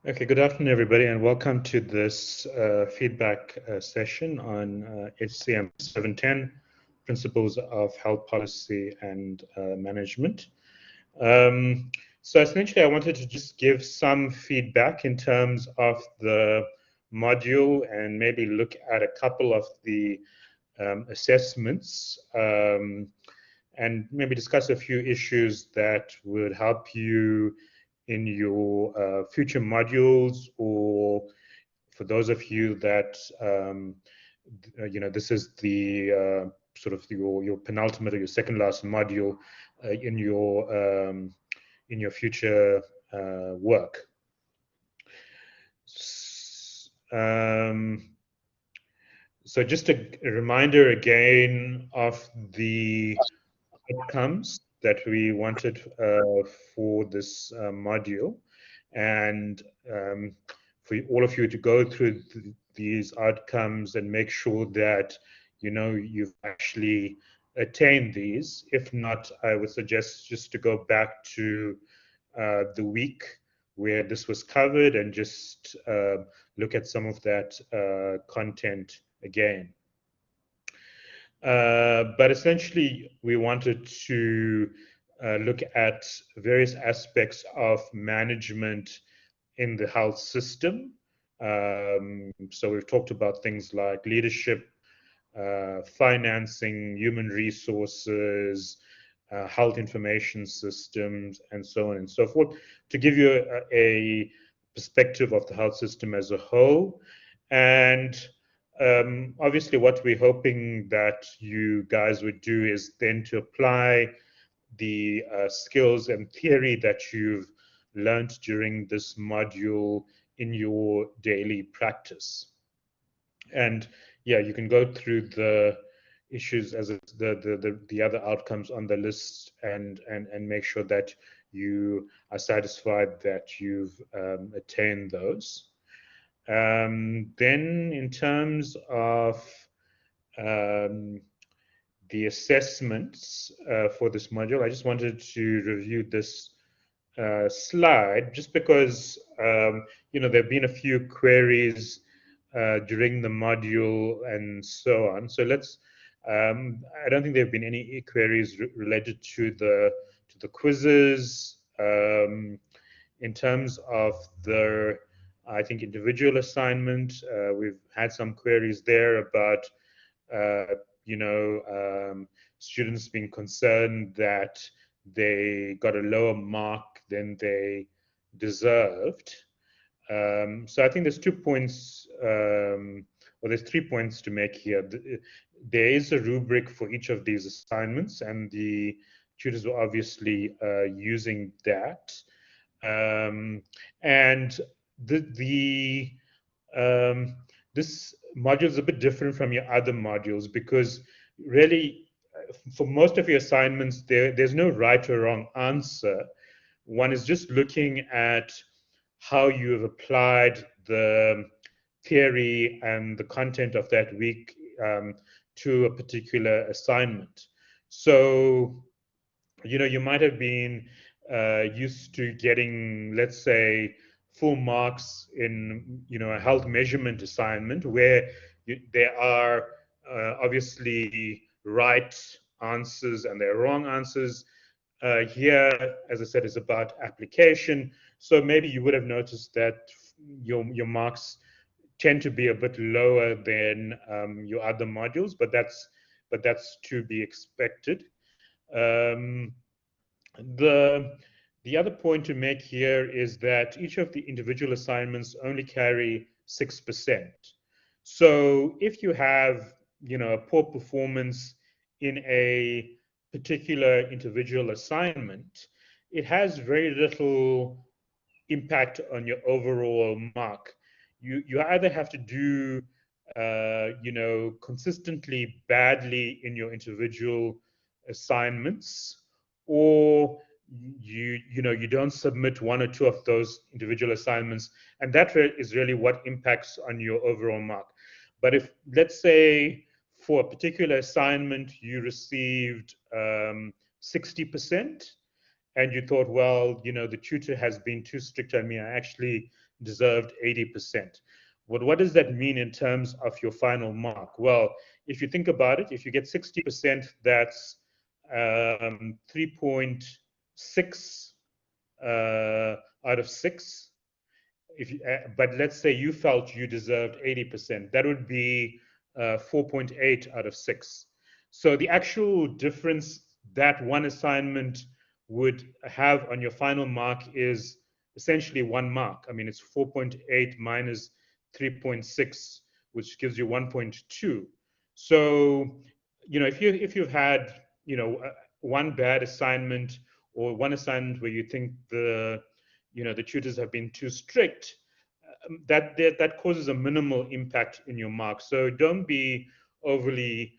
Okay, good afternoon, everybody, and welcome to this feedback session on HCM 710, Principles of Health Policy and Management. So essentially, I wanted to just give some feedback in terms of the module and maybe look at a couple of the assessments and maybe discuss a few issues that would help you in your future modules, or for those of you that this is the sort of your penultimate or your second last module in your future work. So just a reminder again of the outcomes that we wanted for this module, and for all of you to go through these outcomes and make sure that you've actually attained these. If not, I would suggest just to go back to the week where this was covered and just look at some of that content again. But essentially, we wanted to look at various aspects of management in the health system. So we've talked about things like leadership, financing, human resources, health information systems, and so on and so forth, to give you a perspective of the health system as a whole. And obviously, what we're hoping that you guys would do is then to apply the skills and theory that you've learned during this module in your daily practice. And yeah, you can go through the issues as the other outcomes on the list and make sure that you are satisfied that you've attained those. Then in terms of the assessments for this module, I just wanted to review this slide just because there have been a few queries during the module and so on. So let's. I don't think there have been any queries related to the quizzes. In terms of the, I think, individual assignment, we've had some queries there about students being concerned that they got a lower mark than they deserved. So I think there's 2 points, or there's 3 points to make here. There is a rubric for each of these assignments, and the tutors were obviously using that. And this module is a bit different from your other modules because really, for most of your assignments, there's no right or wrong answer. One is just looking at how you have applied the theory and the content of that week to a particular assignment. So, you might have been used to getting, let's say, full marks in, a health measurement assignment where there are obviously right answers and there are wrong answers. Here, as I said, is about application. So maybe you would have noticed that your marks tend to be a bit lower than your other modules, but that's to be expected. The other point to make here is that each of the individual assignments only carry 6%. So if you have, a poor performance in a particular individual assignment, it has very little impact on your overall mark. You either have to do consistently badly in your individual assignments, or you don't submit one or two of those individual assignments, and that is really what impacts on your overall mark. But if, let's say, for a particular assignment you received 60%, and you thought, well, the tutor has been too strict on me, I actually deserved 80%. What does that mean in terms of your final mark? Well, if you think about it, if you get 60%, that's 3.6 out of 6. But let's say you felt you deserved 80%, that would be 4.8 out of 6. So the actual difference that one assignment would have on your final mark is essentially 1 mark. I mean, it's 4.8 minus 3.6, which gives you 1.2. So, if you've had, one bad assignment, or one assignment where you think the tutors have been too strict, that causes a minimal impact in your marks. So don't be overly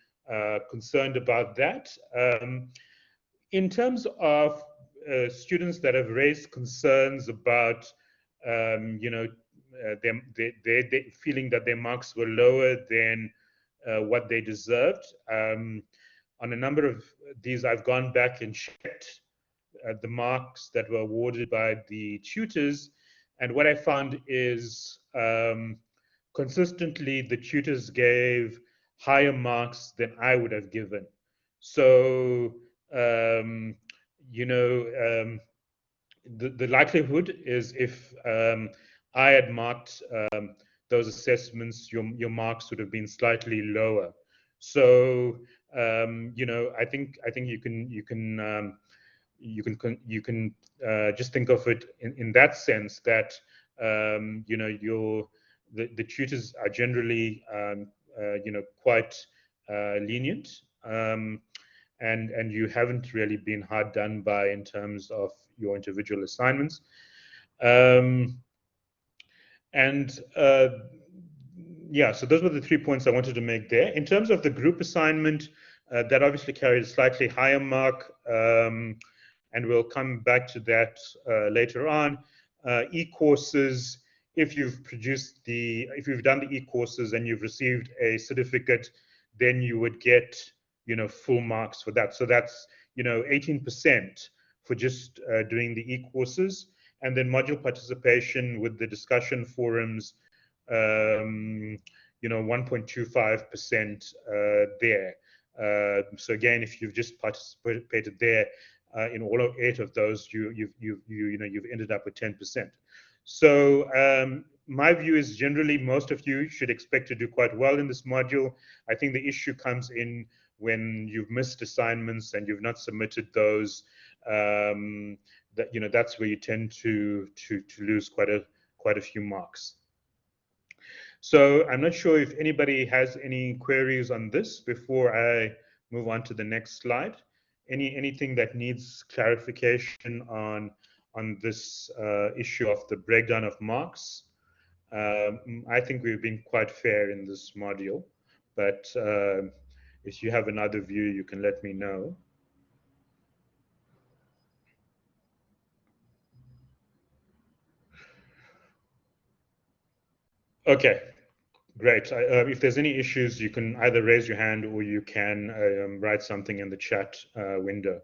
concerned about that. In terms of students that have raised concerns about, them they feeling that their marks were lower than what they deserved. On a number of these, I've gone back and checked the marks that were awarded by the tutors, and what I found is consistently the tutors gave higher marks than I would have given. So, the likelihood is, if I had marked those assessments, your marks would have been slightly lower. So, I think you can just think of it in that sense, that the tutors are generally quite lenient, and you haven't really been hard done by in terms of your individual assignments. Yeah, so those were the 3 points I wanted to make there. In terms of the group assignment, that obviously carried a slightly higher mark, and we'll come back to that later on. E-courses, if you've done the e-courses and you've received a certificate, then you would get full marks for that. So that's 18% for just doing the e-courses, and then module participation with the discussion forums, 1.25% there. So again, if you've just participated there, in all of 8 of those, you've ended up with 10%. So my view is, generally most of you should expect to do quite well in this module. I think the issue comes in when you've missed assignments and you've not submitted those. That's where you tend to lose quite a few marks. So I'm not sure if anybody has any queries on this before I move on to the next slide. Anything that needs clarification on this issue of the breakdown of marks? I think we've been quite fair in this module, but if you have another view, you can let me know. Okay, great. If there's any issues, you can either raise your hand or you can write something in the chat window.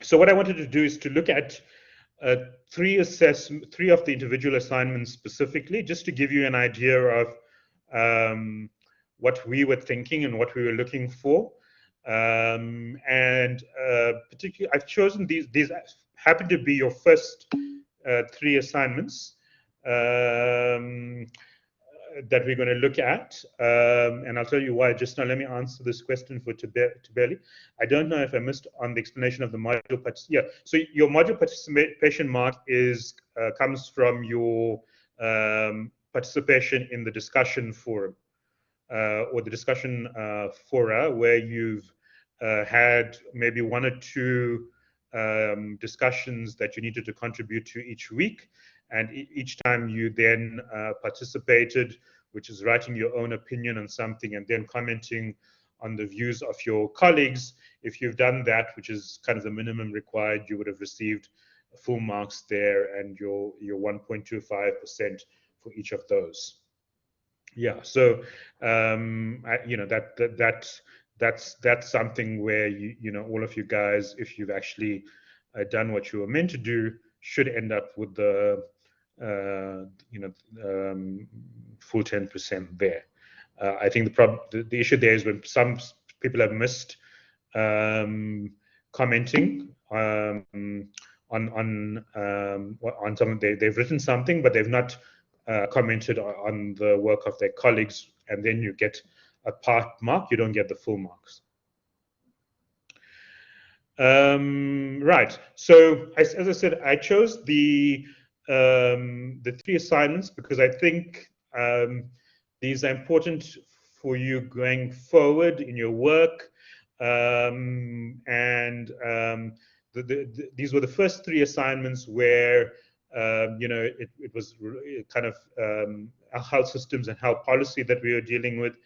So what I wanted to do is to look at 3 of the individual assignments specifically, just to give you an idea of what we were thinking and what we were looking for. And particularly, I've chosen these happen to be your first 3 assignments that we're going to look at, and I'll tell you why just now. Let me answer this question for Tubeli. I don't know if I missed on the explanation of the module, but yeah. So your module participation mark comes from your participation in the discussion forum, or the discussion fora, where you've had maybe 1 or 2 discussions that you needed to contribute to each week. And each time you then participated, which is writing your own opinion on something and then commenting on the views of your colleagues. If you've done that, which is kind of the minimum required, you would have received full marks there, and your 1.25% for each of those. Yeah, so that's something where all of you guys, if you've actually done what you were meant to do, should end up with the full 10% there. I think the issue there is when some people have missed commenting on something. They've written something, but they've not commented on the work of their colleagues, and then you get a part mark. You don't get the full marks. Right. So as I said, I chose the 3 assignments because I think these are important for you going forward in your work. These were the first 3 assignments where it was kind of health systems and health policy that we were dealing with.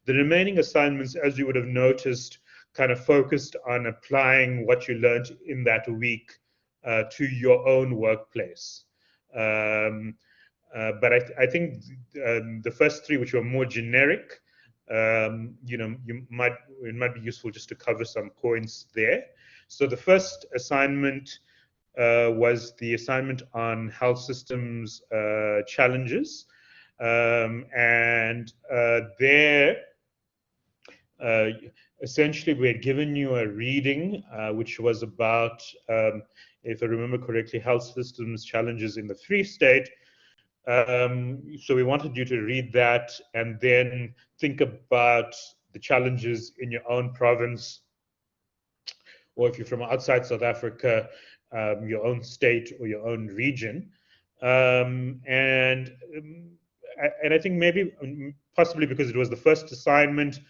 The remaining assignments, as you would have noticed, kind of focused on applying what you learned in that week to your own workplace. But I think the first 3, which were more generic, it might be useful just to cover some points there. So the first assignment was the assignment on health systems challenges, there. Essentially, we had given you a reading, which was about, if I remember correctly, health systems challenges in the Free State. So we wanted you to read that and then think about the challenges in your own province, or if you're from outside South Africa, your own state or your own region. And I think maybe, possibly because it was the first assignment,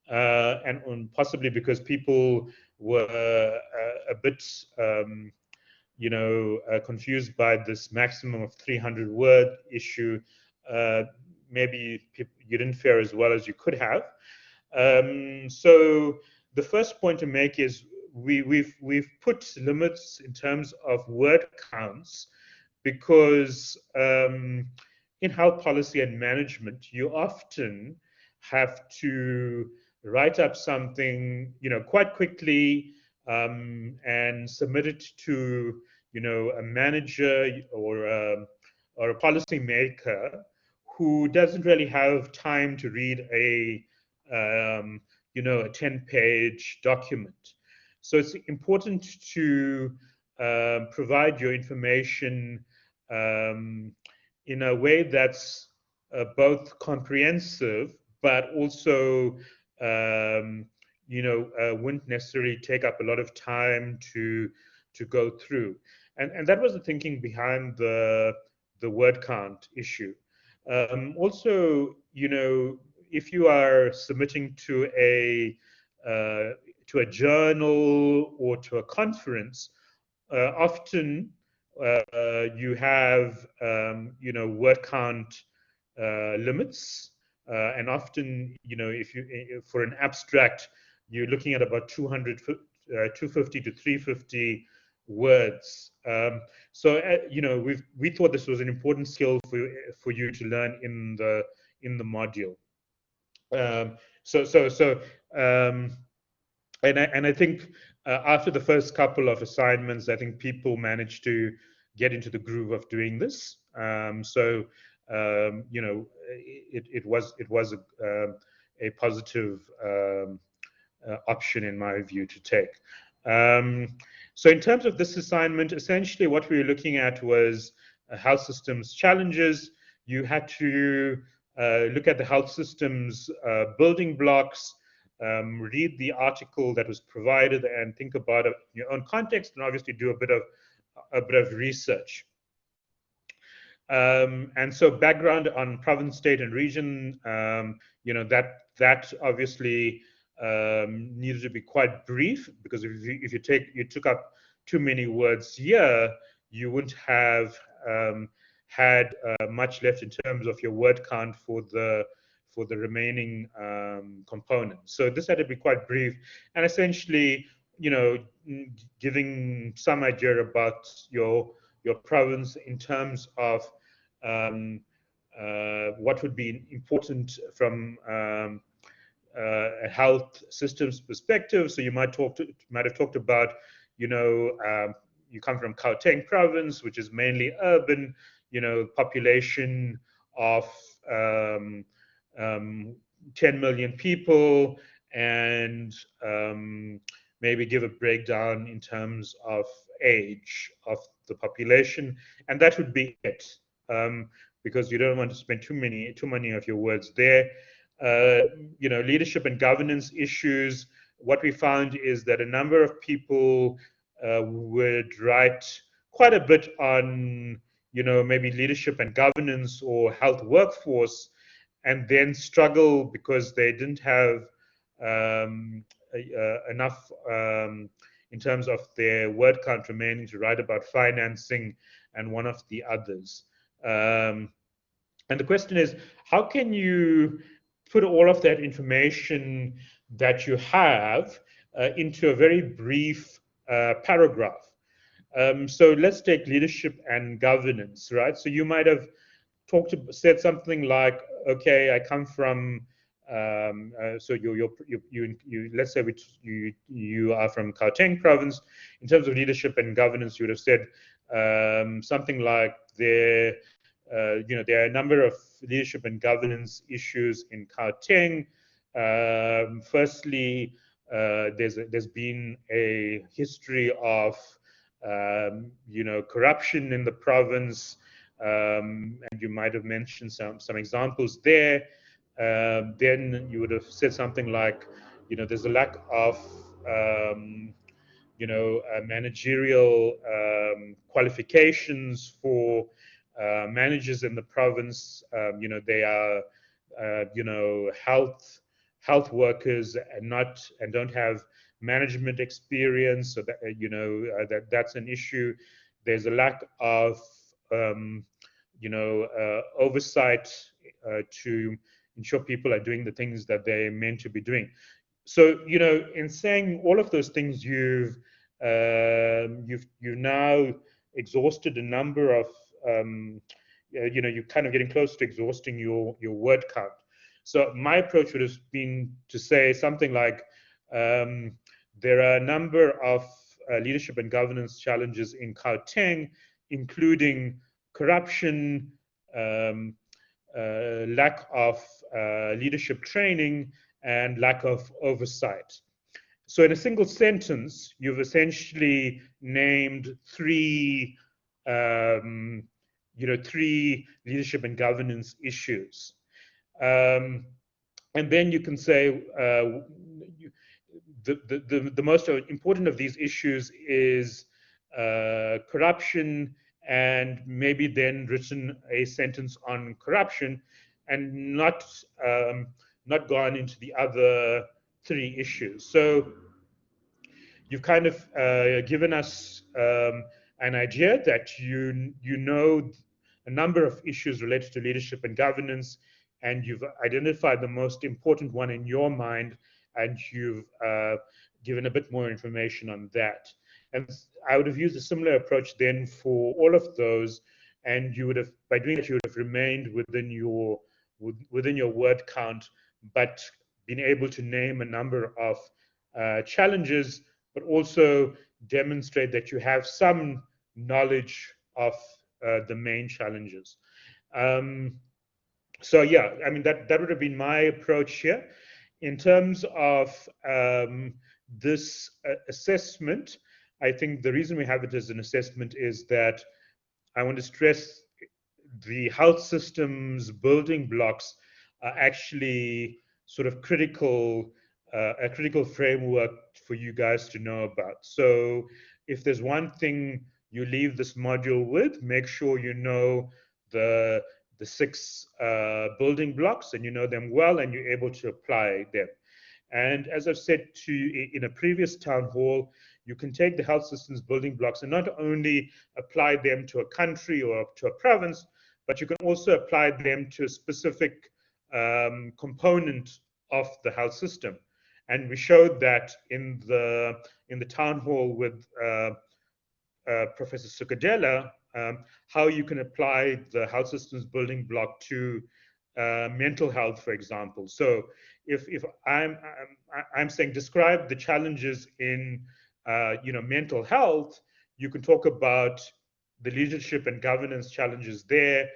and possibly because people were a bit, confused by this maximum of 300 word issue. Maybe you didn't fare as well as you could have. So the first point to make is we've put limits in terms of word counts because in health policy and management, you often have to write up something, quite quickly, and submit it to, a manager or a policy maker who doesn't really have time to read a 10-page document. So it's important to provide your information in a way that's both comprehensive, but also wouldn't necessarily take up a lot of time to go through. And that was the thinking behind the word count issue. Also, if you are submitting to a journal or to a conference, often you have word count limits, and often if you for an abstract you're looking at about 250 to 350 words. So we thought this was an important skill for you to learn in the module. And I think after the first couple of assignments, I think people managed to get into the groove of doing this. It was a positive option in my view to take. So in terms of this assignment, essentially what we were looking at was health systems challenges. You had to look at the health systems building blocks, read the article that was provided, and think about it in your own context, and obviously do a bit of research. And so background on province, state, and region, that obviously needed to be quite brief, because if you took up too many words here, you wouldn't have had much left in terms of your word count for the remaining components. So this had to be quite brief, and essentially, giving some idea about your province in terms of what would be important from a health systems perspective. So you might have talked about, you come from Gauteng province, which is mainly urban, population of um, 10 million people, and maybe give a breakdown in terms of age of the population, and that would be it. Because you don't want to spend too many of your words there. Leadership and governance issues. What we found is that a number of people would write quite a bit on, maybe leadership and governance or health workforce, and then struggle because they didn't have enough in terms of their word count remaining to write about financing and one of the others. And the question is, how can you put all of that information that you have into a very brief paragraph? So let's take leadership and governance, right? So you might have said something like, okay, I come from, so you let's say you are from Gauteng province. In terms of leadership and governance, you would have said something like there are a number of leadership and governance issues in Gauteng. Firstly, there's been a history of corruption in the province, and you might have mentioned some examples there. Then you would have said something like, there's a lack of managerial qualifications for managers in the province. They are health workers and don't have management experience, so that that's an issue. There's a lack of oversight to ensure people are doing the things that they're meant to be doing. So in saying all of those things, you've now exhausted a number of you're kind of getting close to exhausting your word count. So my approach would have been to say something like, there are a number of leadership and governance challenges in Gauteng, including corruption, lack of leadership training, and lack of oversight. So in a single sentence, you've essentially named three leadership and governance issues. And then you can say the most important of these issues is corruption, and maybe then written a sentence on corruption, and not gone into the other three issues. So you've kind of given us an idea that you know a number of issues related to leadership and governance, and you've identified the most important one in your mind, and you've given a bit more information on that. And I would have used a similar approach then for all of those, and you would have, by doing that, you would have remained within your word count, but been able to name a number of challenges, but also demonstrate that you have some knowledge of the main challenges. So yeah, I mean, that would have been my approach here. In terms of this assessment, I think the reason we have it as an assessment is that I want to stress the health system's building blocks are actually sort of a critical framework for you guys to know about. So if there's one thing you leave this module with, make sure you know the six building blocks, and you know them well, and you're able to apply them. And as I've said to you in a previous town hall, you can take the health system's building blocks and not only apply them to a country or to a province, but you can also apply them to a specific component of the health system. And we showed that in the town hall with Professor Sukadela, how you can apply the health systems building block to mental health, for example. So if I'm saying describe the challenges in mental health, You can talk about the leadership and governance challenges there,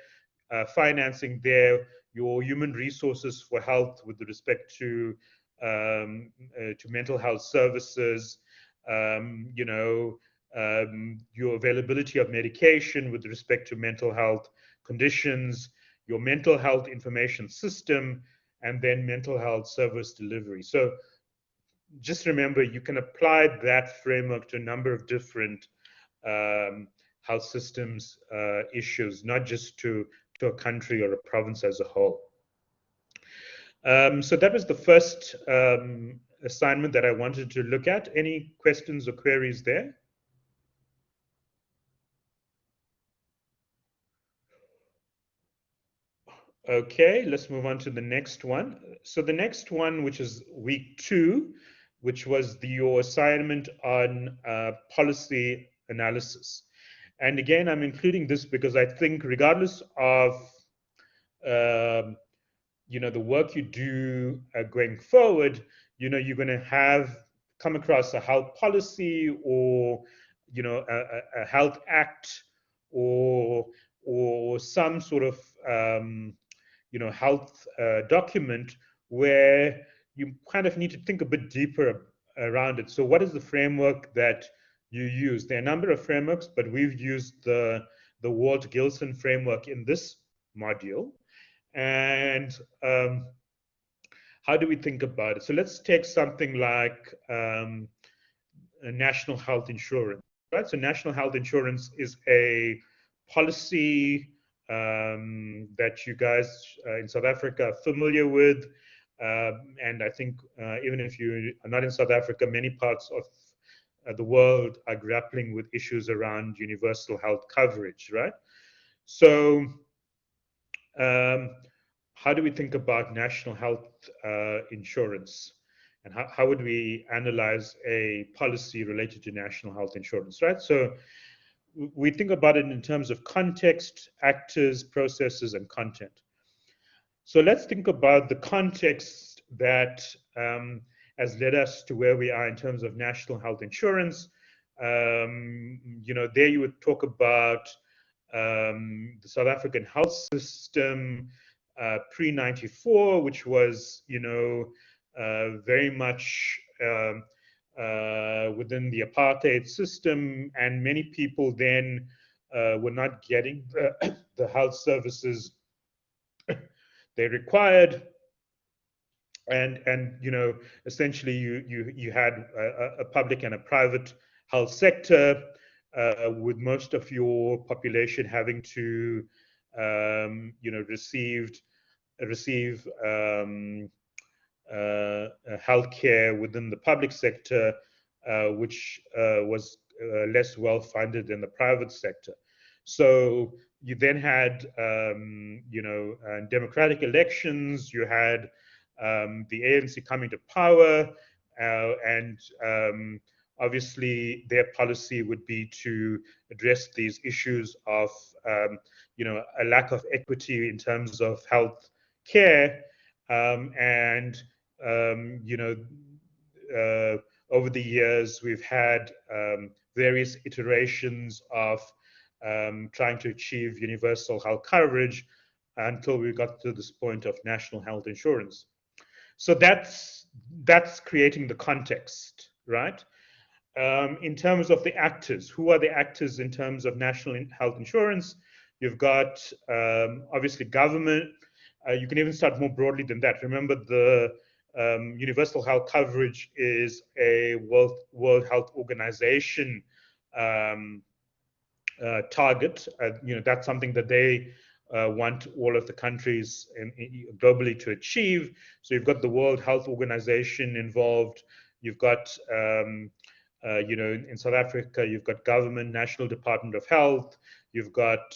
financing there, your human resources for health with respect to mental health services, you know, your availability of medication with respect to mental health conditions, your mental health information system, and then mental health service delivery. So just remember, you can apply that framework to a number of different health systems issues, not just to a country or a province as a whole. So that was the first assignment that I wanted to look at. Any questions or queries there? Okay, let's move on to the next one. So the next one, which is week 2, which was your assignment on policy analysis. And again, I'm including this because I think regardless of the work you do going forward, you're going to come across a health policy or a health act or some sort of health document where you kind of need to think a bit deeper around it. So what is the framework that you use? There are a number of frameworks, but we've used the Walt-Gilson framework in this module. And how do we think about it? So let's take something like national health insurance, right? So national health insurance is a policy that you guys in South Africa are familiar with. And I think even if you are not in South Africa, many parts of the world are grappling with issues around universal health coverage, right? So how do we think about national health insurance? And how would we analyze a policy related to national health insurance, right? So we think about it in terms of context, actors, processes, and content. So let's think about the context that has led us to where we are in terms of national health insurance. There you would talk about the South African health system pre-94, which was, very much within the apartheid system, and many people then were not getting the health services they required, and essentially you had a public and a private health sector, with most of your population having to receive healthcare within the public sector, which was less well funded than the private sector. So you then had democratic elections. You had the ANC coming to power, and obviously their policy would be to address these issues of a lack of equity in terms of health care, and over the years we've had various iterations of trying to achieve universal health coverage until we got to this point of national health insurance. So that's creating the context, right? In terms of the actors, who are the actors in terms of national health insurance? You've got obviously government. You can even start more broadly than that. Remember, the universal health coverage is a World Health Organization target. That's something that they want all of the countries globally to achieve. So you've got the World Health Organization involved. You've got in South Africa, you've got government, National Department of Health. You've got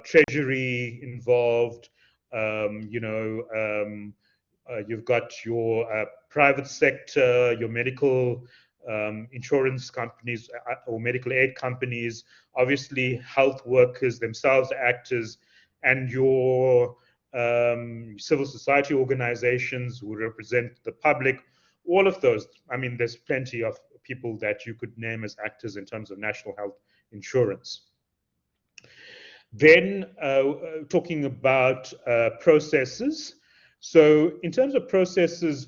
Treasury involved. You've got your private sector, your medical insurance companies or medical aid companies, obviously health workers themselves, actors, and your civil society organizations who represent the public. All of those, I mean, there's plenty of people that you could name as actors in terms of national health insurance. Then talking about processes. So in terms of processes,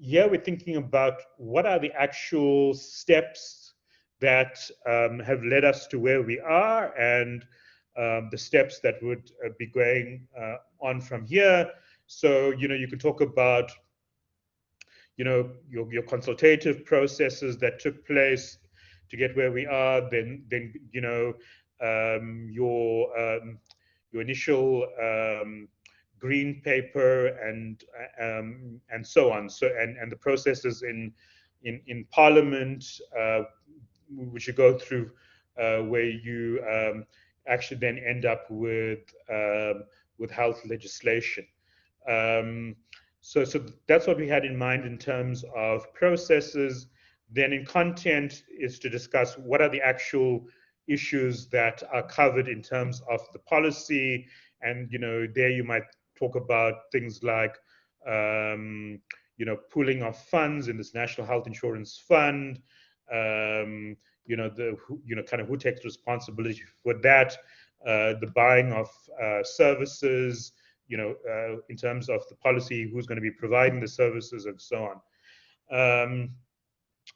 here we're thinking about what are the actual steps that have led us to where we are, and the steps that would be going on from here. So, you could talk about, your consultative processes that took place to get where we are, then your initial green paper and so on. So and the processes in Parliament, which you go through, where you actually then end up with health legislation. So that's what we had in mind in terms of processes. Then in content is to discuss what are the actual issues that are covered in terms of the policy. And, there you might talk about things like, pooling of funds in this National Health Insurance Fund, kind of who takes responsibility for that, the buying of services, in terms of the policy, who's going to be providing the services and so on.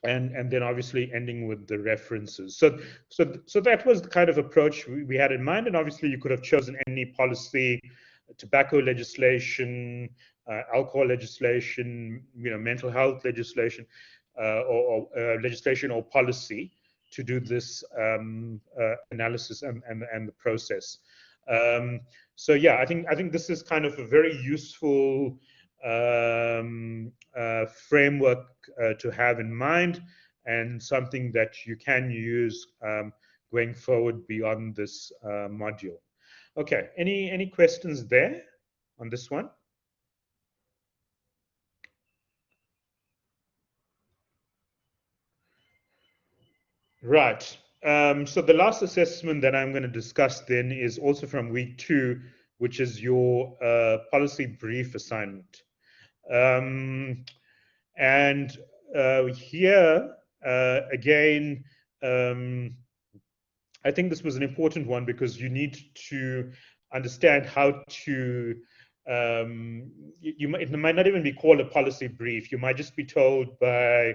And then obviously ending with the references. So that was the kind of approach we had in mind. And obviously you could have chosen any policy, tobacco legislation, alcohol legislation, mental health legislation, or legislation or policy to do this analysis and the process. So yeah, I think this is kind of a very useful framework to have in mind, and something that you can use going forward beyond this module. Okay, any questions there on this one? Right. So the last assessment that I'm going to discuss then is also from week 2, which is your policy brief assignment. And here, again, I think this was an important one because you need to understand how to, it might not even be called a policy brief. You might just be told by,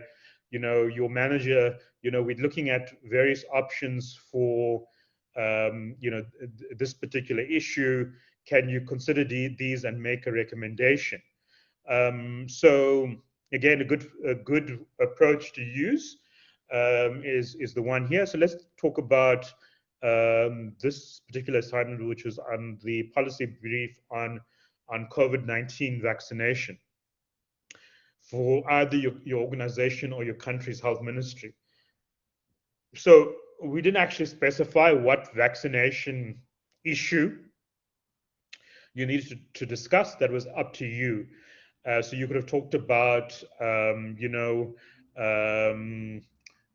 your manager, we're looking at various options for, this particular issue. Can you consider these and make a recommendation? So again, a good approach to use is the one here. So let's talk about this particular assignment, which was on the policy brief on COVID-19 vaccination for either your organization or your country's health ministry. So we didn't actually specify what vaccination issue you needed to discuss. That was up to you. So you could have talked about,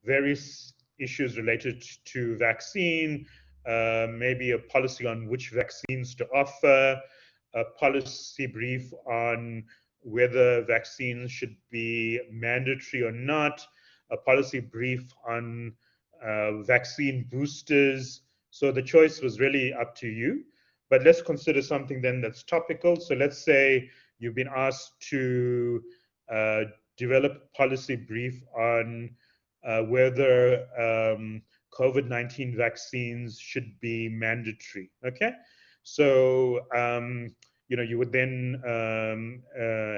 various issues related to vaccine, maybe a policy on which vaccines to offer, a policy brief on whether vaccines should be mandatory or not, a policy brief on vaccine boosters. So the choice was really up to you. But let's consider something then that's topical. So let's say you've been asked to develop a policy brief on whether COVID-19 vaccines should be mandatory. Okay, so you would then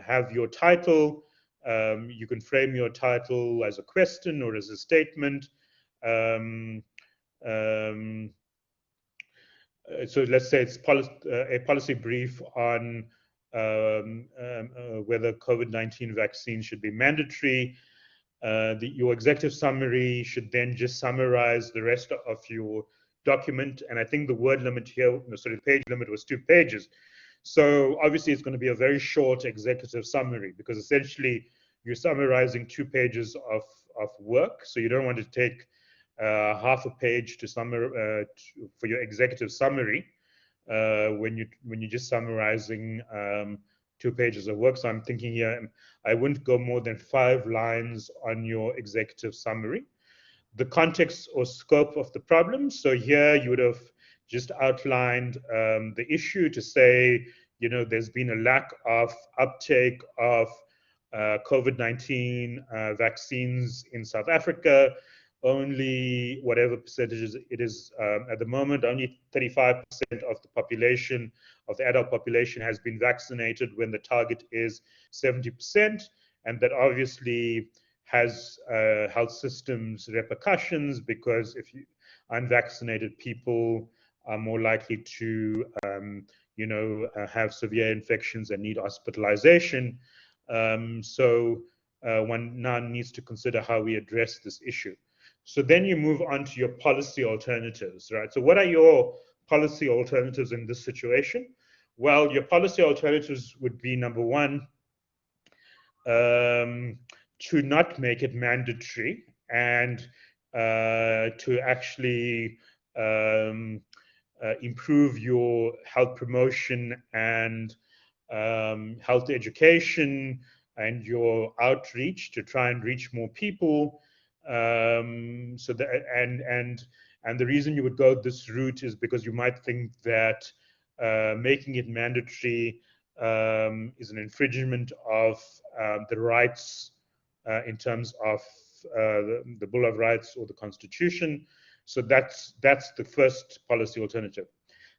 have your title. You can frame your title as a question or as a statement. So let's say it's a policy brief on whether COVID-19 vaccines should be mandatory. Your executive summary should then just summarize the rest of your document. And I think the word limit here, the page limit was 2 pages. So obviously it's going to be a very short executive summary because essentially you're summarizing 2 pages of work. So you don't want to take half a page to for your executive summary when you're just summarizing 2 pages of work. So I'm thinking here, I wouldn't go more than 5 lines on your executive summary. The context or scope of the problem. So here you would have just outlined the issue to say, there's been a lack of uptake of COVID-19 vaccines in South Africa. Only whatever percentages it is at the moment, only 35% of the population, of the adult population, has been vaccinated when the target is 70%. And that obviously has health systems repercussions, because if unvaccinated people are more likely to, have severe infections and need hospitalization. So one now needs to consider how we address this issue. So then you move on to your policy alternatives, right? So what are your policy alternatives in this situation? Well, your policy alternatives would be, number one, to not make it mandatory, and to actually improve your health promotion and health education and your outreach to try and reach more people. So that, and the reason you would go this route is because you might think that making it mandatory is an infringement of the rights in terms of the Bill of Rights or the Constitution. So that's the first policy alternative.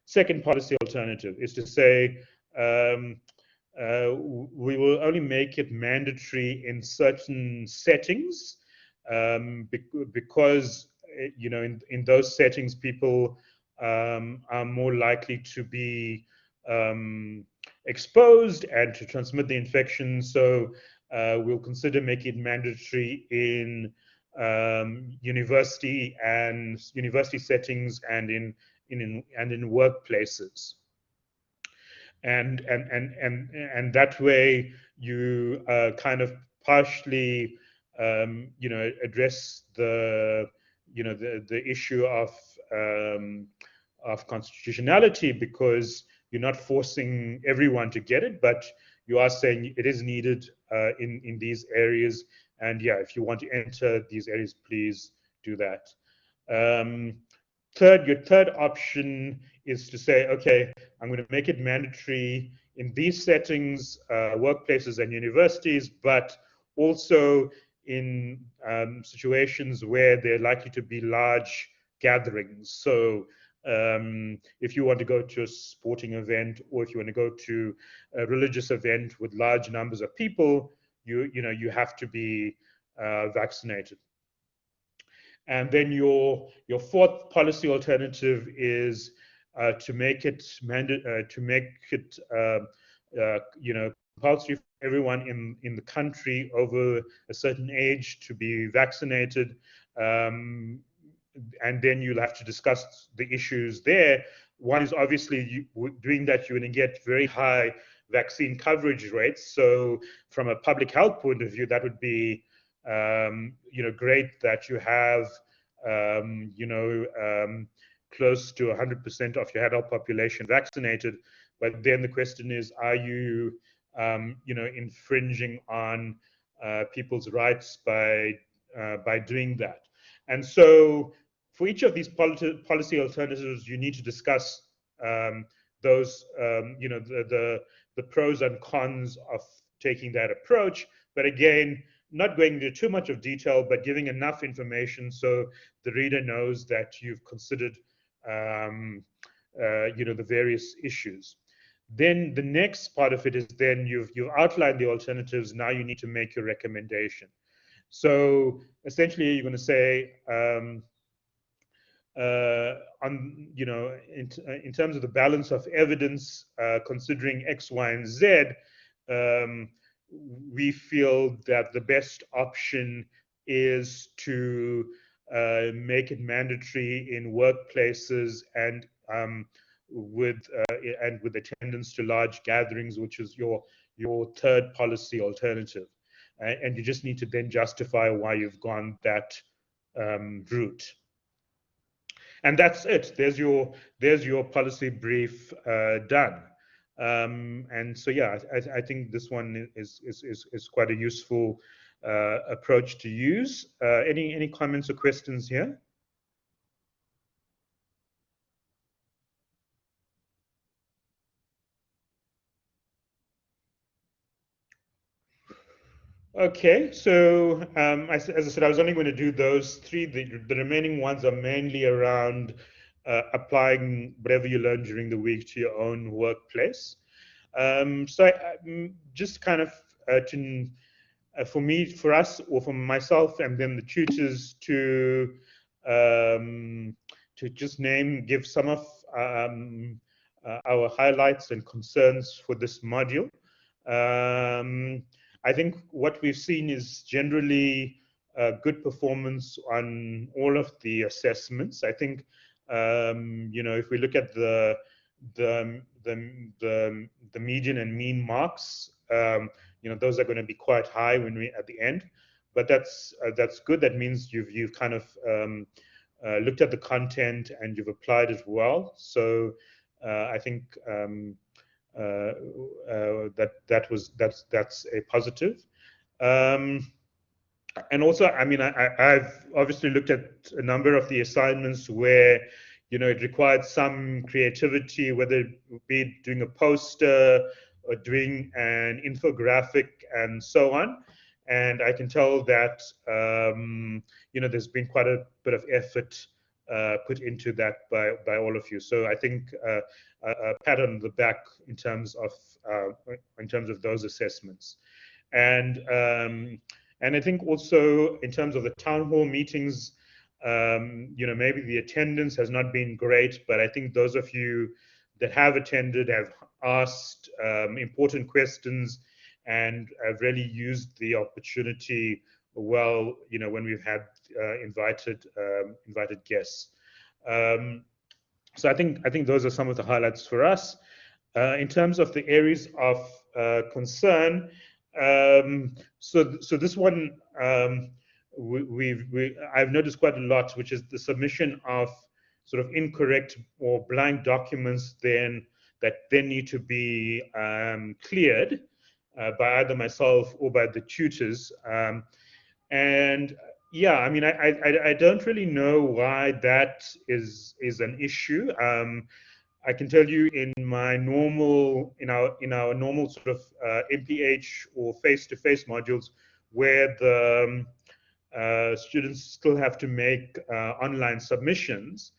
Second policy alternative is to say we will only make it mandatory in certain settings, because in those settings people are more likely to be exposed and to transmit the infection. So we'll consider making it mandatory in university settings and in workplaces. And that way you kind of partially address the issue of constitutionality, because you're not forcing everyone to get it, but you are saying it is needed in these areas. And yeah, if you want to enter these areas, please do that. Your third option is to say, okay, I'm going to make it mandatory in these settings, workplaces and universities, but also in situations where there are likely to be large gatherings. So if you want to go to a sporting event, or if you want to go to a religious event with large numbers of people, you have to be vaccinated. And then your fourth policy alternative is to make it compulsory for everyone in the country over a certain age to be vaccinated. And then you'll have to discuss the issues there. One is obviously doing that, you're going to get very high vaccine coverage rates. So from a public health point of view, that would be great that you have close to 100% of your adult population vaccinated. But then the question is, are you infringing on people's rights by doing that? And so for each of these policy alternatives, you need to discuss those, the pros and cons of taking that approach. But again, not going into too much of detail, but giving enough information so the reader knows that you've considered, the various issues. Then the next part of it is then you've outlined the alternatives. Now you need to make your recommendation. So essentially, you're going to say, in terms of the balance of evidence, considering X, Y, and Z, we feel that the best option is to make it mandatory in workplaces and with attendance to large gatherings, which is your third policy alternative. And you just need to then justify why you've gone that route. And that's it. There's your policy brief done. And so, yeah, I think this one is quite a useful approach to use. Any comments or questions here? Okay, so as I said, I was only going to do those three. The remaining ones are mainly around applying whatever you learn during the week to your own workplace. Just kind of for me, for us, or for myself, and then the tutors to just give some of our highlights and concerns for this module. Um, I think what we've seen is generally good performance on all of the assessments. I think if we look at the median and mean marks, those are going to be quite high when we at the end. But that's good. That means you've kind of looked at the content and you've applied it well. So I think that's a positive. And also, I mean, I've obviously looked at a number of the assignments where, it required some creativity, whether it be doing a poster or doing an infographic and so on. And I can tell that, there's been quite a bit of effort put into that by all of you. So I think a pat on the back in terms of those assessments. And I think also in terms of the town hall meetings, maybe the attendance has not been great, but I think those of you that have attended have asked important questions and have really used the opportunity well, when we've had invited guests. So I think those are some of the highlights for us. In terms of the areas of concern, so this one I've noticed quite a lot, which is the submission of sort of incorrect or blank documents that then need to be cleared by either myself or by the tutors. And yeah, I mean, I don't really know why that is an issue. I can tell you in our normal sort of MPH or face-to-face modules, where the students still have to make online submissions.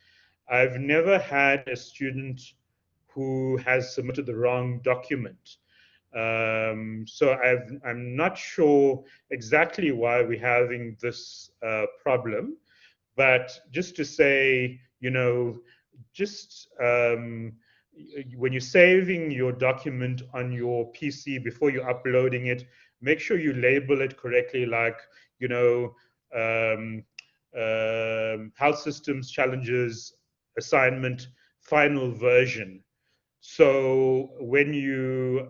I've never had a student who has submitted the wrong document. So I'm not sure exactly why we're having this problem, but just to say, just when you're saving your document on your PC before you're uploading it, make sure you label it correctly, like, um, health systems challenges assignment final version. So when you're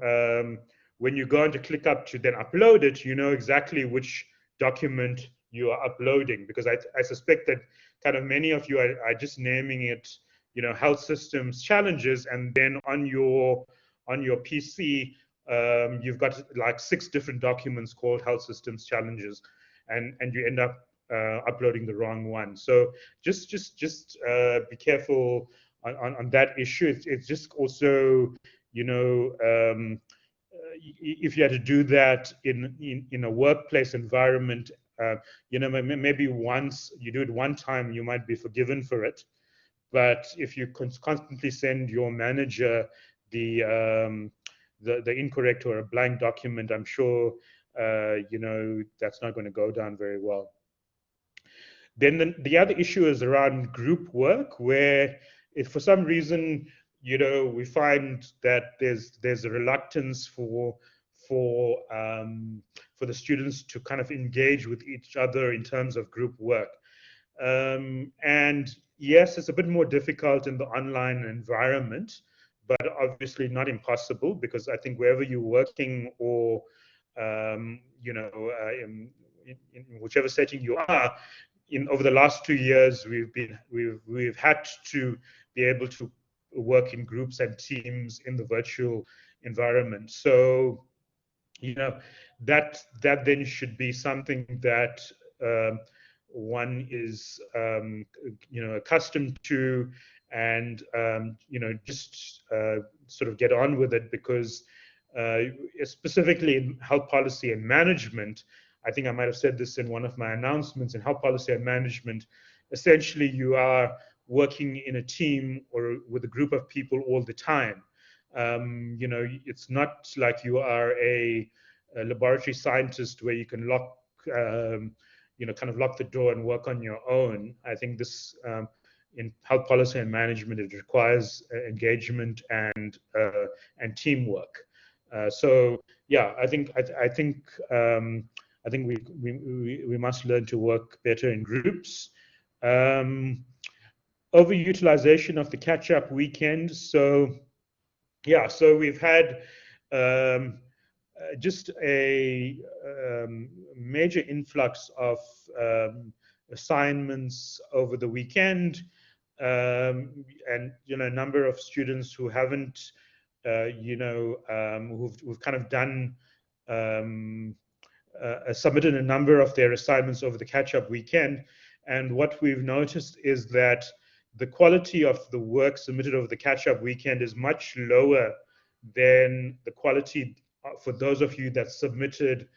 going to click up to then upload it, you know exactly which document you are uploading, because I suspect that kind of many of you are just naming it, health systems challenges, and then on your PC, you've got like 6 different documents called health systems challenges, and you end up uploading the wrong one. So just be careful on that issue. It's just also, if you had to do that in a workplace environment, maybe once you do it one time, you might be forgiven for it. But if you constantly send your manager the incorrect or a blank document, I'm sure that's not going to go down very well. Then the other issue is around group work, where if for some reason we find that there's a reluctance for the students to kind of engage with each other in terms of group work. And yes, it's a bit more difficult in the online environment, but obviously not impossible, because I think wherever you're working or in whichever setting you are, over the last 2 years, we've had to be able to work in groups and teams in the virtual environment. So, that then should be something that one is accustomed to, and just sort of get on with it, because specifically in health policy and management, I think I might have said this in one of my announcements, in health policy and management, essentially you are working in a team or with a group of people all the time. It's not like you are a laboratory scientist where you can lock the door and work on your own. I think this in health policy and management, it requires engagement and teamwork. So yeah, I think we must learn to work better in groups. Overutilization of the catch-up weekend. So yeah, so we've had just a major influx of assignments over the weekend, and a number of students who haven't, who've kind of done submitted a number of their assignments over the catch-up weekend. And what we've noticed is that the quality of the work submitted over the catch-up weekend is much lower than the quality for those of you that submitted,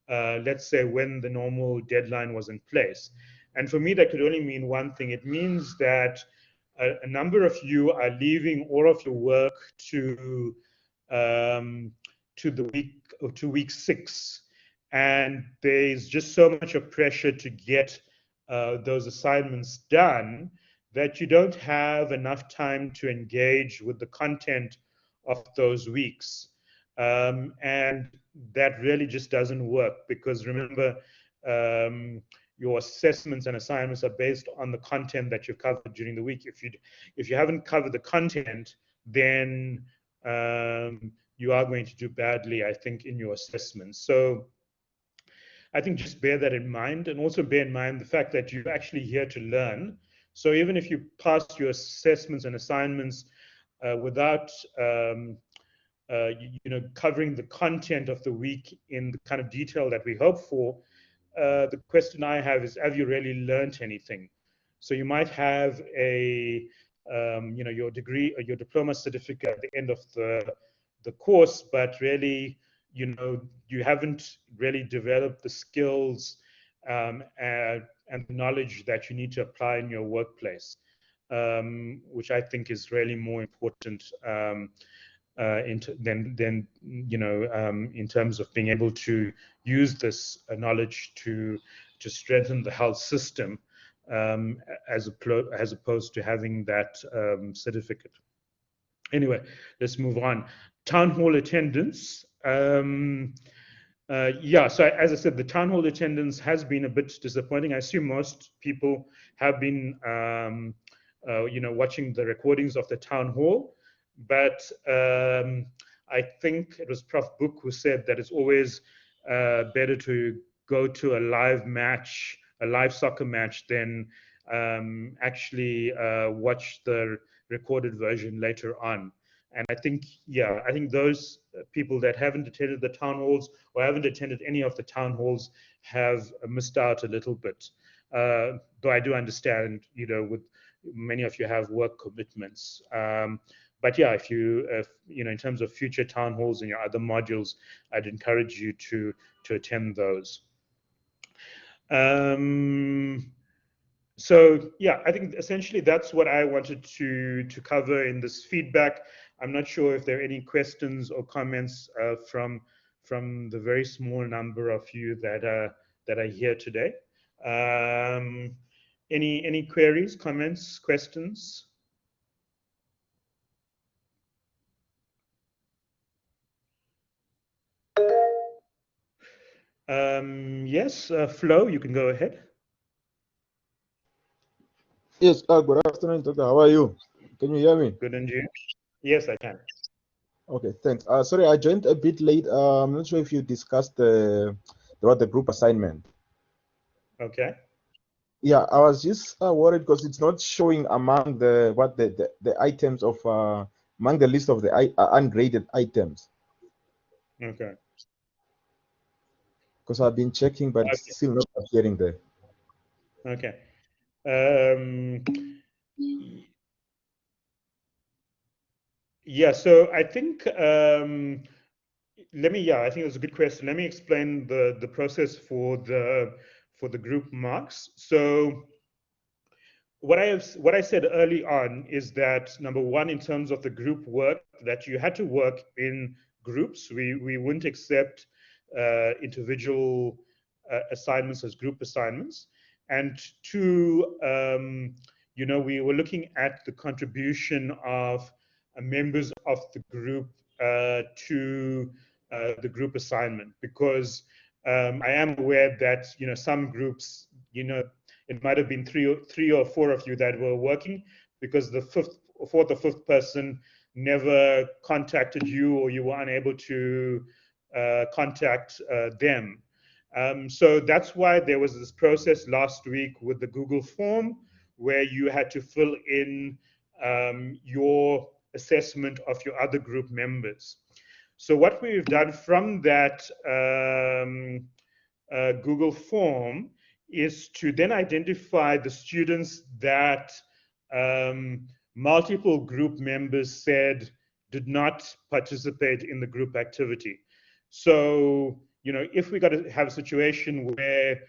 let's say, when the normal deadline was in place. And for me, that could only mean one thing. It means that a number of you are leaving all of your work to the week or to week 6, and there's just so much of pressure to get those assignments done that you don't have enough time to engage with the content of those weeks. And that really just doesn't work, because remember, your assessments and assignments are based on the content that you've covered during the week. If you haven't covered the content, then you are going to do badly, I think, in your assessments. So I think just bear that in mind, and also bear in mind the fact that you're actually here to learn. So even if you pass your assessments and assignments without covering the content of the week in the kind of detail that we hope for, the question I have is, have you really learned anything? So you might have a your degree or your diploma certificate at the end of the course, but really, you haven't really developed the skills and the knowledge that you need to apply in your workplace, which I think is really more important in terms of being able to use this knowledge to strengthen the health system, as opposed to having that certificate. Anyway, let's move on. Town hall attendance. Yeah, so as I said, the town hall attendance has been a bit disappointing. I assume most people have been, watching the recordings of the town hall, but I think it was Prof. Book who said that it's always better to go to a live match, a live soccer match, than actually watch the recorded version later on. And I think, yeah, I think those people that haven't attended the town halls or haven't attended any of the town halls have missed out a little bit. Though I do understand, with many of you have work commitments. But yeah, if in terms of future town halls and your other modules, I'd encourage you to attend those. So yeah, I think essentially that's what I wanted to cover in this feedback. I'm not sure if there are any questions or comments from the very small number of you that are here today. Any queries, comments, questions? Yes, Flo, you can go ahead. Yes, good afternoon, Doctor. How are you? Can you hear me? Good, and you? Yes, I can. Okay, thanks. Sorry, I joined a bit late. I'm not sure if you discussed about the group assignment. Okay. Yeah, I was just worried because it's not showing among the items of among the list of the ungraded items. Okay. Because I've been checking, but it's Okay. still not appearing there. Okay. Um, yeah. So I think I think that's a good question. Let me explain the process for the group marks. So what I said early on is that number one, in terms of the group work, that you had to work in groups. We wouldn't accept individual assignments as group assignments. And two, we were looking at the contribution of members of the group to the group assignment, because I am aware that some groups, it might have been three or four of you that were working, because the fourth or fifth person never contacted you, or you were unable to contact them. So that's why there was this process last week with the Google form, where you had to fill in your assessment of your other group members. So what we've done from that Google form is to then identify the students that multiple group members said did not participate in the group activity. So, if we got to have a situation where,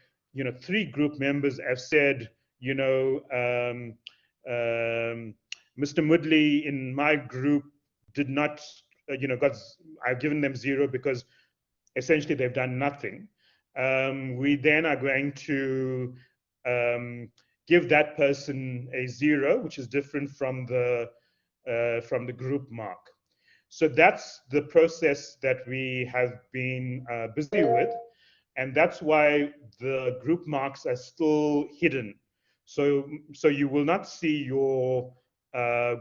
three group members have said, Mr. Mudley in my group did not, I've given them zero because essentially they've done nothing. We then are going to give that person a zero, which is different from the group mark. So that's the process that we have been busy with, and that's why the group marks are still hidden. So you will not see your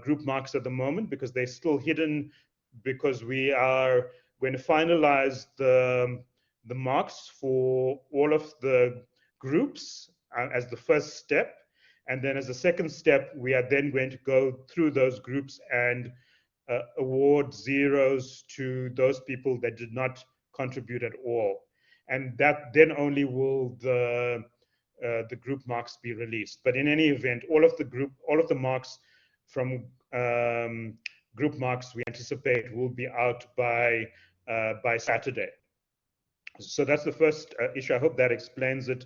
group marks at the moment, because they're still hidden, because we are going to finalize the marks for all of the groups as the first step. And then as a second step, we are then going to go through those groups and award zeros to those people that did not contribute at all. And that then only will the group marks be released. But in any event, all of the marks from group marks we anticipate will be out by Saturday. So that's the first issue. I hope that explains it.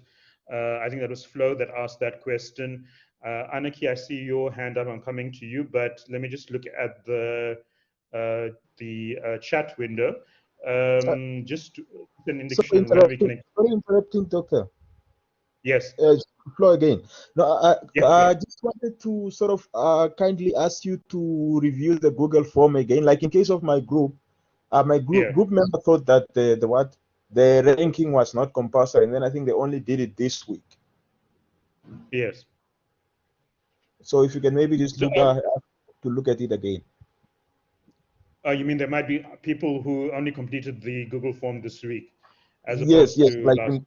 I think that was Flo that asked that question. Anaki, I see your hand up. I'm coming to you, but let me just look at the chat window. Just an indication on when we can. Sorry, interrupting, Doctor. Yes. Flo again. No, Yes. I just wanted to sort of kindly ask you to review the Google form again. Like in case of my group, my group member thought that the ranking was not compulsory, and then I think they only did it this week. Yes. So if you can maybe just look at it again. You mean there might be people who only completed the Google form this week, as Yes, opposed to last?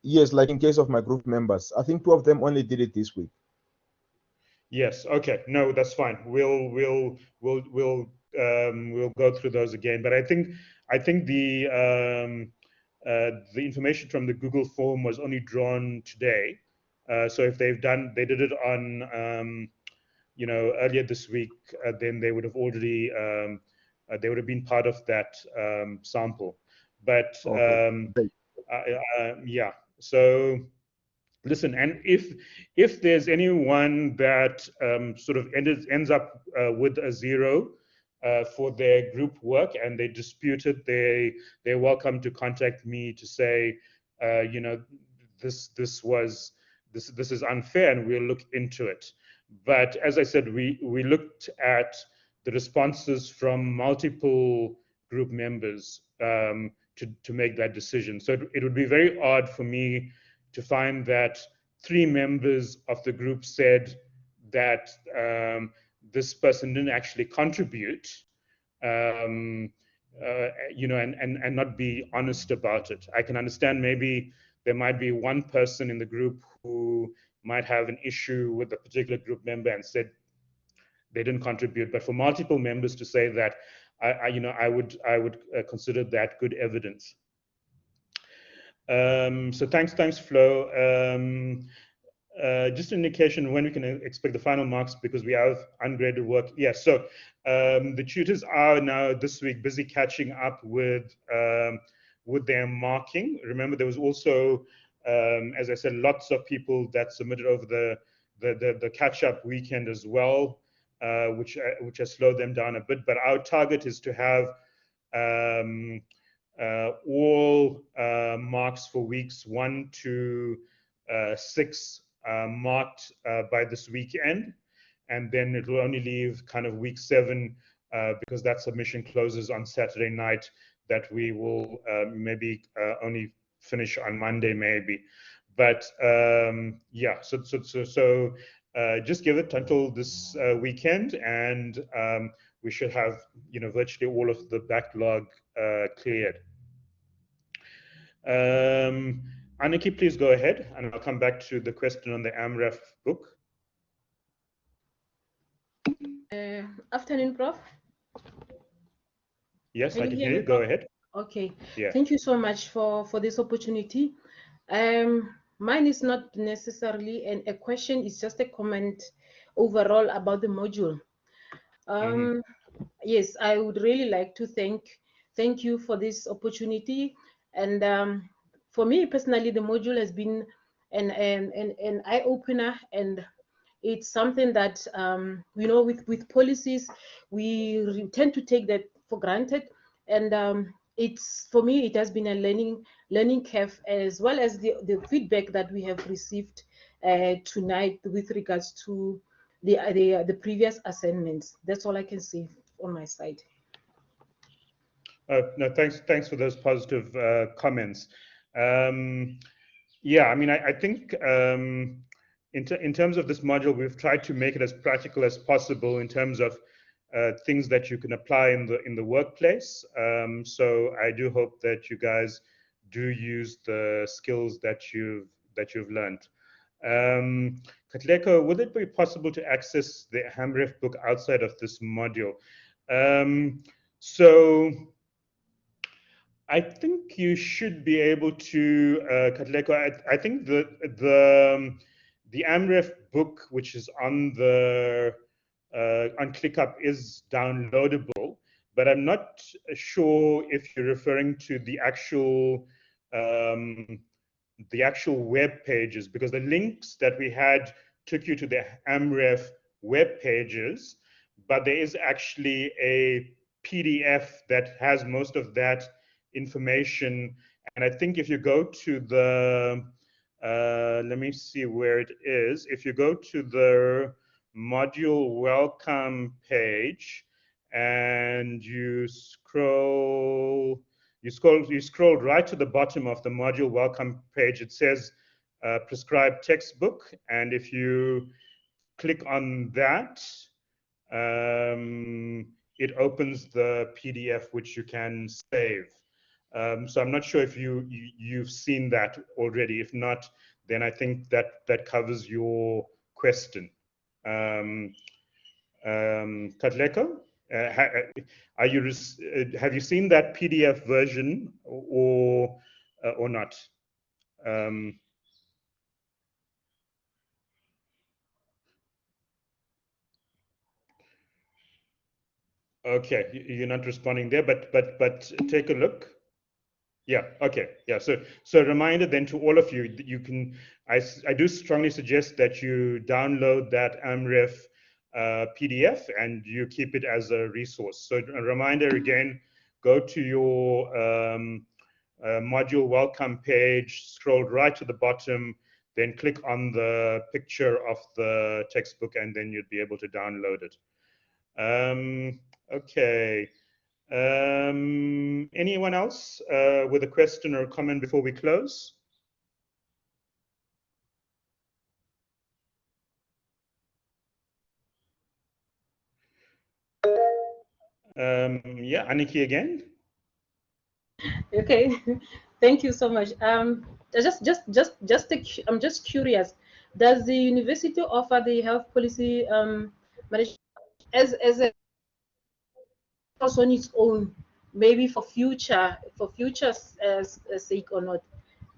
Yes, like in case of my group members, I think two of them only did it this week. Yes. Okay. No, that's fine. We'll go through those again. But I think the information from the Google form was only drawn today. So if they did it on earlier this week, then they would have already they would have been part of that sample. But yeah. So listen, and if there's anyone that sort of ends up with a zero for their group work and they dispute it, they're welcome to contact me to say, this is unfair, and we'll look into it. But as I said, we looked at the responses from multiple group members to make that decision. So it would be very odd for me to find that three members of the group said that this person didn't actually contribute, and not be honest about it. I can understand maybe there might be one person in the group who might have an issue with a particular group member and said they didn't contribute. But for multiple members to say that, I would consider that good evidence. So thanks, Flo. Just an indication when we can expect the final marks, because we have ungraded work. Yes, so the tutors are now this week busy catching up with their marking. Remember, there was also, as I said, lots of people that submitted over the catch-up weekend as well, which has slowed them down a bit. But our target is to have all marks for weeks 1 to 6 marked by this weekend, and then it will only leave kind of week 7 because that submission closes on Saturday night, that we will maybe only finish on Monday maybe. But yeah, so just give it until this weekend, and we should have virtually all of the backlog cleared. Aniki, please go ahead, and I'll come back to the question on the AMREF book. Afternoon, Prof. Yes, I can hear you. Go ahead. Okay. Yeah. Thank you so much for this opportunity. Mine is not necessarily a question, it's just a comment overall about the module. Yes, I would really like to thank you for this opportunity. And for me personally, the module has been an eye-opener, and it's something that with policies we tend to take that for granted, and it's, for me, it has been a learning curve, as well as the feedback that we have received tonight with regards to the previous assignments. That's all I can say on my side. No, thanks for those positive comments. Yeah, I mean, I think in terms of this module, we've tried to make it as practical as possible in terms of things that you can apply in the workplace. So I do hope that you guys do use the skills that you've learned. Katlego, would it be possible to access the AMREF book outside of this module? So I think you should be able to, Katlego. I think the AMREF book, which is on ClickUp, is downloadable, but I'm not sure if you're referring to the actual web pages, because the links that we had took you to the AMREF web pages, but there is actually a PDF that has most of that information. And I think if you go to the let me see where it is. If you go to the module welcome page and you scroll right to the bottom of the module welcome page, it says prescribed textbook, and if you click on that, it opens the PDF which you can save. So I'm not sure if you've seen that already. If not, then I think that covers your question. Katlego, have you seen that PDF version or not? Okay, you're not responding there, but take a look. Yeah. Okay. Yeah. So a reminder then to all of you that you can. I do strongly suggest that you download that AMREF PDF and you keep it as a resource. So a reminder again: go to your module welcome page, scroll right to the bottom, then click on the picture of the textbook, and then you'd be able to download it. Okay. Anyone else with a question or a comment before we close? Yeah, Aniki again. Okay, thank you so much. I'm just curious. Does the university offer the health policy management as a course on its own, maybe for future sake or not?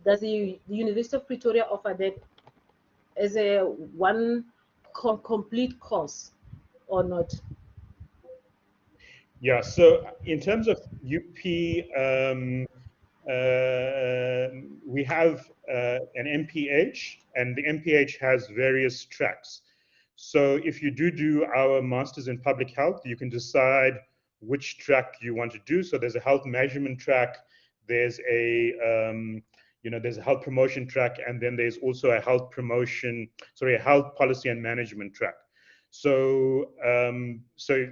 Does the University of Pretoria offer that as a one complete course or not? Yeah, so in terms of UP, we have an MPH, and the MPH has various tracks. So if you do our Masters in Public Health, you can decide which track you want to do. So there's a health measurement track, there's a there's a health promotion track, and then there's also a health policy and management track. So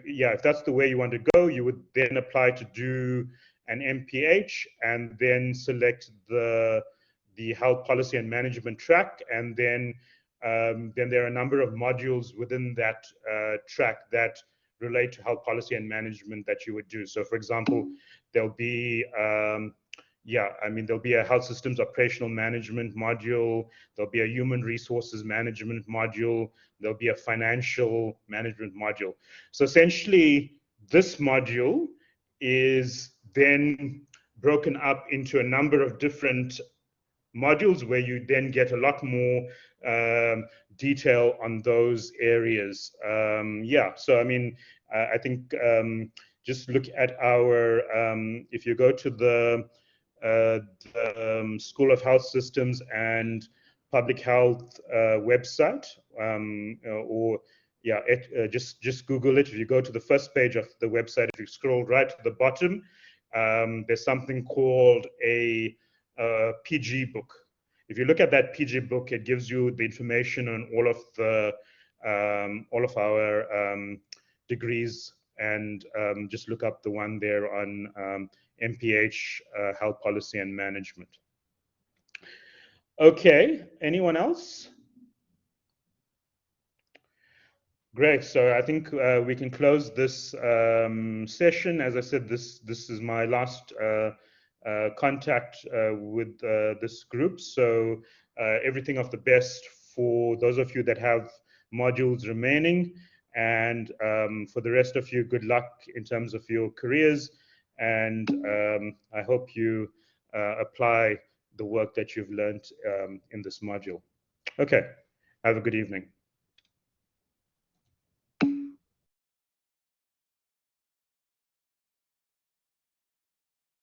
yeah, if that's the way you want to go, you would then apply to do an MPH and then select the health policy and management track, and then there are a number of modules within that track that relate to health policy and management that you would do. So, for example, there'll be there'll be a health systems operational management module, there'll be a human resources management module, there'll be a financial management module. So essentially, this module is then broken up into a number of different modules where you then get a lot more detail on those areas. So I mean, I think just look at our, if you go to the School of Health Systems and Public Health website, just Google it. If you go to the first page of the website, if you scroll right to the bottom, there's something called a PG book. If you look at that PG book, it gives you the information on all of our degrees, and just look up the one there on MPH, Health Policy and Management. Okay, anyone else? Great. So I think we can close this session. As I said, this is my last contact with this group. So everything of the best for those of you that have modules remaining, and for the rest of you, good luck in terms of your careers. And I hope you apply the work that you've learned in this module. Okay, have a good evening.